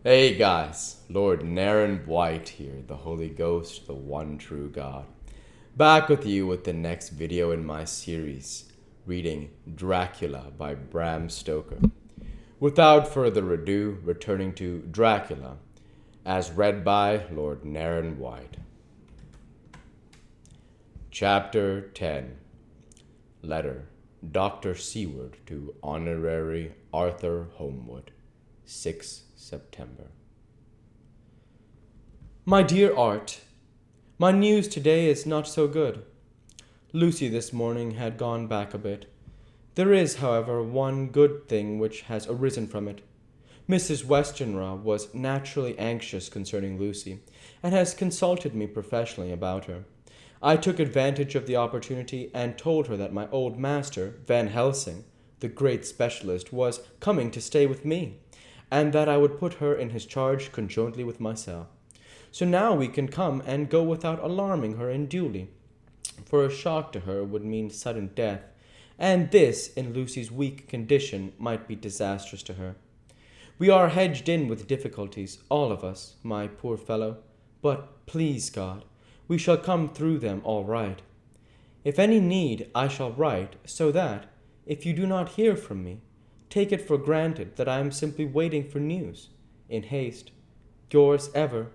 Hey guys, Lord Naren White here, the Holy Ghost, the one true God. Back with you with the next video in my series, reading Dracula by Bram Stoker. Without further ado, returning to Dracula, as read by Lord Naren White. Chapter 10. Letter, Dr. Seward to Honorary Arthur Homewood, 6 September. My dear Art, my news today is not so good. Lucy this morning had gone back a bit. There is, however, one good thing which has arisen from it. Mrs. Westenra was naturally anxious concerning Lucy, and has consulted me professionally about her. I took advantage of the opportunity and told her that my old master, Van Helsing, the great specialist, was coming to stay with me, and that I would put her in his charge conjointly with myself. So now we can come and go without alarming her unduly, for a shock to her would mean sudden death, and this, in Lucy's weak condition, might be disastrous to her. We are hedged in with difficulties, all of us, my poor fellow, but, please God, we shall come through them all right. If any need, I shall write, so that, if you do not hear from me, take it for granted that I am simply waiting for news. In haste, yours ever,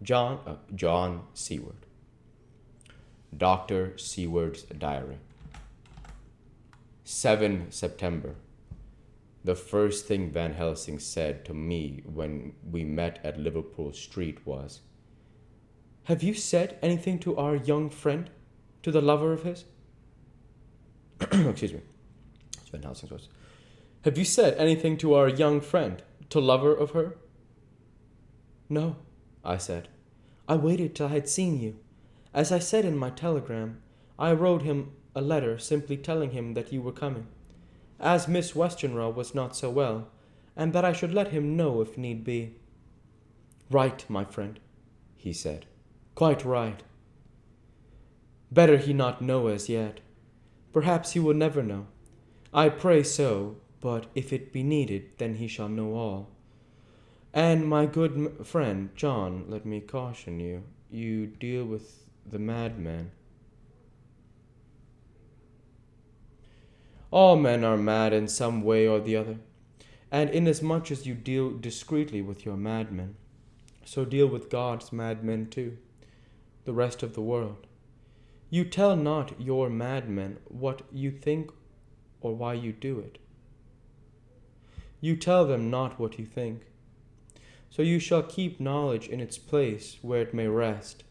John Seward. Dr. Seward's Diary. 7 September. The first thing Van Helsing said to me when we met at Liverpool Street was, "Have you said anything to our young friend, to the lover of his?" Excuse me. It's Van Helsing's voice. "Have you said anything to our young friend, to lover of her?" "No," I said. "I waited till I had seen you. As I said in my telegram, I wrote him a letter simply telling him that you were coming, as Miss Westenra was not so well, and that I should let him know if need be." "Right, my friend," he said. "Quite right. Better he not know as yet. Perhaps he will never know. I pray so, but if it be needed, then he shall know all. And my good friend, John, let me caution you, you deal with the madman. All men are mad in some way or the other, and inasmuch as you deal discreetly with your madmen, so deal with God's madmen too, the rest of the world. You tell not your madmen what you think or why you do it. You tell them not what you think. So you shall keep knowledge in its place where it may rest,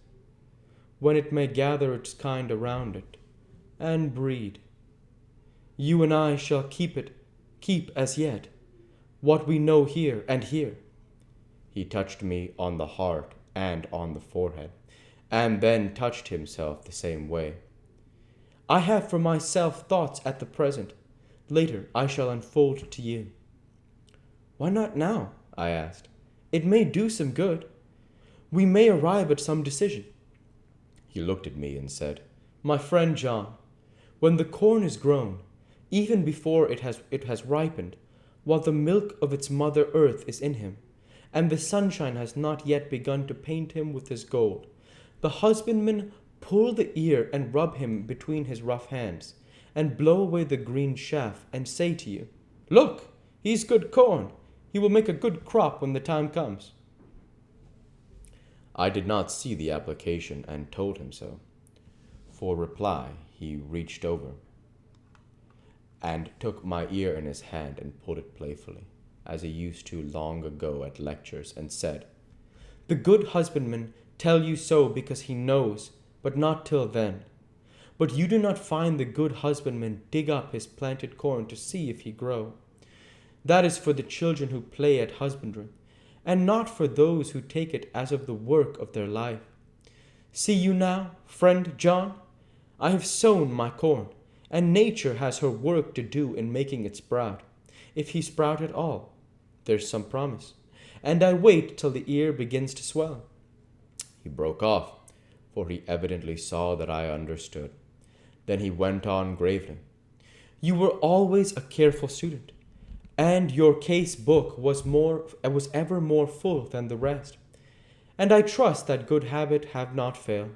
when it may gather its kind around it, and breed. You and I shall keep as yet what we know here and here." He touched me on the heart and on the forehead, and then touched himself the same way. "I have for myself thoughts at the present. Later I shall unfold to you." "Why not now?" I asked. "It may do some good. We may arrive at some decision." He looked at me and said, "My friend John, when the corn is grown, even before it has ripened, while the milk of its mother earth is in him, and the sunshine has not yet begun to paint him with his gold, the husbandman pull the ear and rub him between his rough hands, and blow away the green chaff, and say to you, 'Look, he's good corn. He will make a good crop when the time comes.'" I did not see the application and told him so. For reply, he reached over and took my ear in his hand and pulled it playfully, as he used to long ago at lectures, and said, "The good husbandman tell you so because he knows, but not till then. But you do not find the good husbandman dig up his planted corn to see if he grow. That is for the children who play at husbandry, and not for those who take it as of the work of their life. See you now, friend John? I have sown my corn, and nature has her work to do in making it sprout, if he sprout at all. There's some promise, and I wait till the ear begins to swell." He broke off, for he evidently saw that I understood. Then he went on gravely, "You were always a careful student, and your case book was ever more full than the rest. And I trust that good habit have not failed.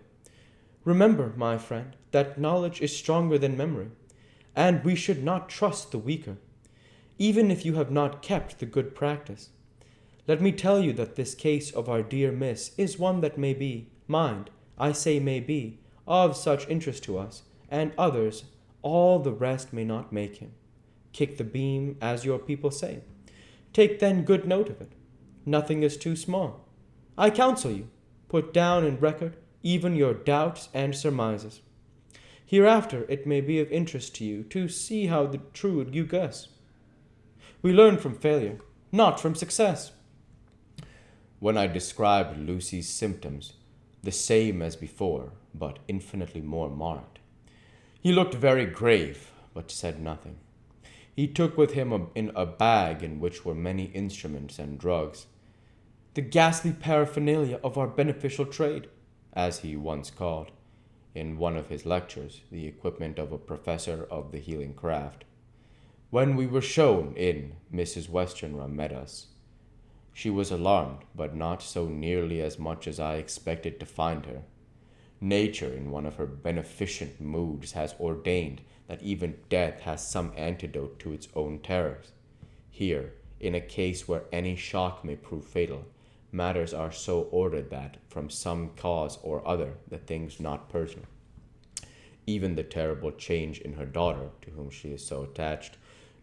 Remember, my friend, that knowledge is stronger than memory, and we should not trust the weaker, even if you have not kept the good practice. Let me tell you that this case of our dear Miss is one that may be, mind, I say may be, of such interest to us, and others, all the rest may not make him. Kick the beam, as your people say. Take then good note of it. Nothing is too small. I counsel you, put down in record even your doubts and surmises. Hereafter it may be of interest to you to see how the true you guess. We learn from failure, not from success. When I described Lucy's symptoms, the same as before, but infinitely more marked, he looked very grave, but said nothing. He took with him in a bag in which were many instruments and drugs, the ghastly paraphernalia of our beneficial trade, as he once called, in one of his lectures, the equipment of a professor of the healing craft. When we were shown in, Mrs. Westenra met us. She was alarmed, but not so nearly as much as I expected to find her. Nature, in one of her beneficent moods, has ordained that even death has some antidote to its own terrors. Here, in a case where any shock may prove fatal, matters are so ordered that, from some cause or other, the thing's not personal. Even the terrible change in her daughter, to whom she is so attached,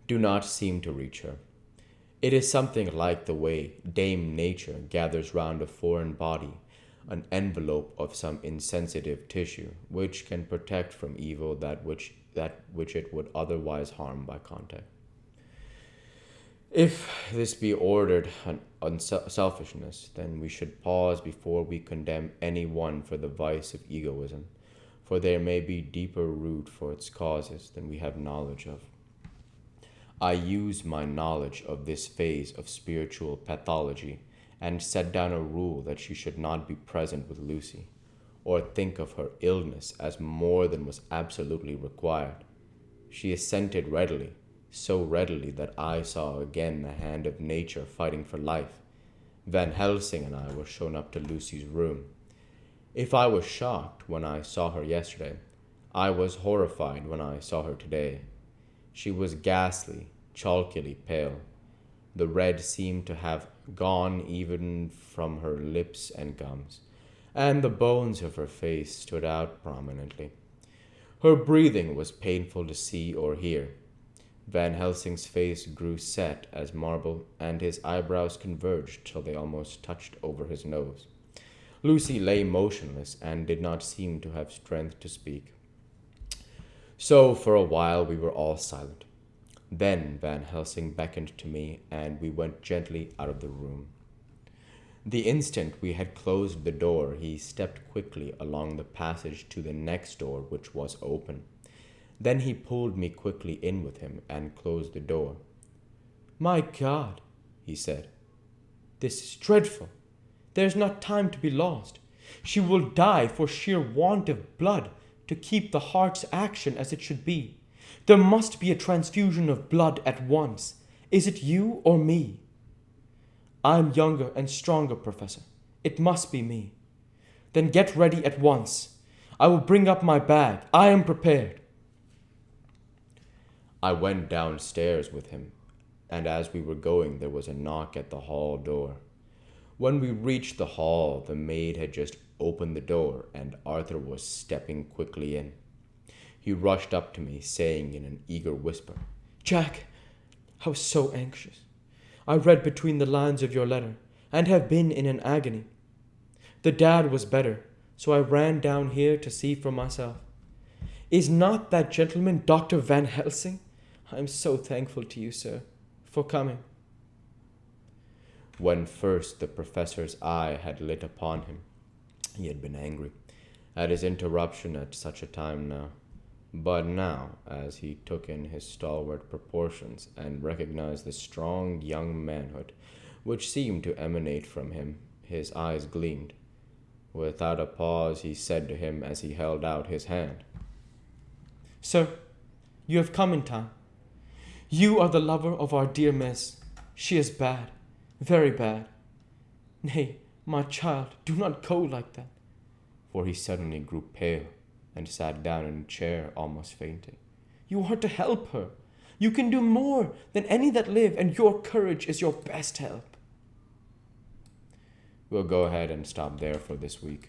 do not seem to reach her. It is something like the way Dame Nature gathers round a foreign body an envelope of some insensitive tissue, which can protect from evil that which it would otherwise harm by contact. If this be ordered unselfishness, then we should pause before we condemn any one for the vice of egoism, for there may be deeper root for its causes than we have knowledge of. I use my knowledge of this phase of spiritual pathology and set down a rule that she should not be present with Lucy, or think of her illness as more than was absolutely required. She assented readily, so readily that I saw again the hand of nature fighting for life. Van Helsing and I were shown up to Lucy's room. If I was shocked when I saw her yesterday, I was horrified when I saw her today. She was ghastly, chalkily pale. The red seemed to have gone even from her lips and gums, and the bones of her face stood out prominently. Her breathing was painful to see or hear. Van Helsing's face grew set as marble, and his eyebrows converged till they almost touched over his nose. Lucy lay motionless and did not seem to have strength to speak. So for a while we were all silent. Then Van Helsing beckoned to me, and we went gently out of the room. The instant we had closed the door, he stepped quickly along the passage to the next door, which was open. Then he pulled me quickly in with him and closed the door. "My God," he said, "this is dreadful. There is not time to be lost. She will die for sheer want of blood to keep the heart's action as it should be. There must be a transfusion of blood at once. Is it you or me?" "I am younger and stronger, Professor. It must be me." "Then get ready at once. I will bring up my bag. I am prepared." I went downstairs with him, and as we were going there was a knock at the hall door. When we reached the hall, the maid had just opened the door, and Arthur was stepping quickly in. He rushed up to me, saying in an eager whisper, "Jack, I was so anxious. I read between the lines of your letter, and have been in an agony. The dad was better, so I ran down here to see for myself. Is not that gentleman Dr. Van Helsing? I am so thankful to you, sir, for coming." When first the professor's eye had lit upon him, he had been angry at his interruption at such a time now. But now, as he took in his stalwart proportions and recognized the strong young manhood which seemed to emanate from him, his eyes gleamed. Without a pause, he said to him as he held out his hand, "Sir, you have come in time. You are the lover of our dear miss. She is bad, very bad. Nay, my child, do not go like that. For he suddenly grew pale and sat down in a chair, almost fainting. You are to help her. You can do more than any that live, and your courage is your best help. We'll go ahead and stop there for this week.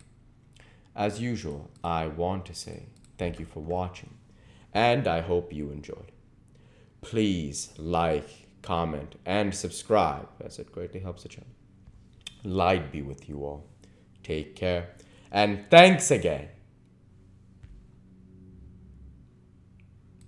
As usual, I want to say thank you for watching, and I hope you enjoyed. Please like, comment, and subscribe, as it greatly helps the channel. Light be with you all. Take care, and thanks again.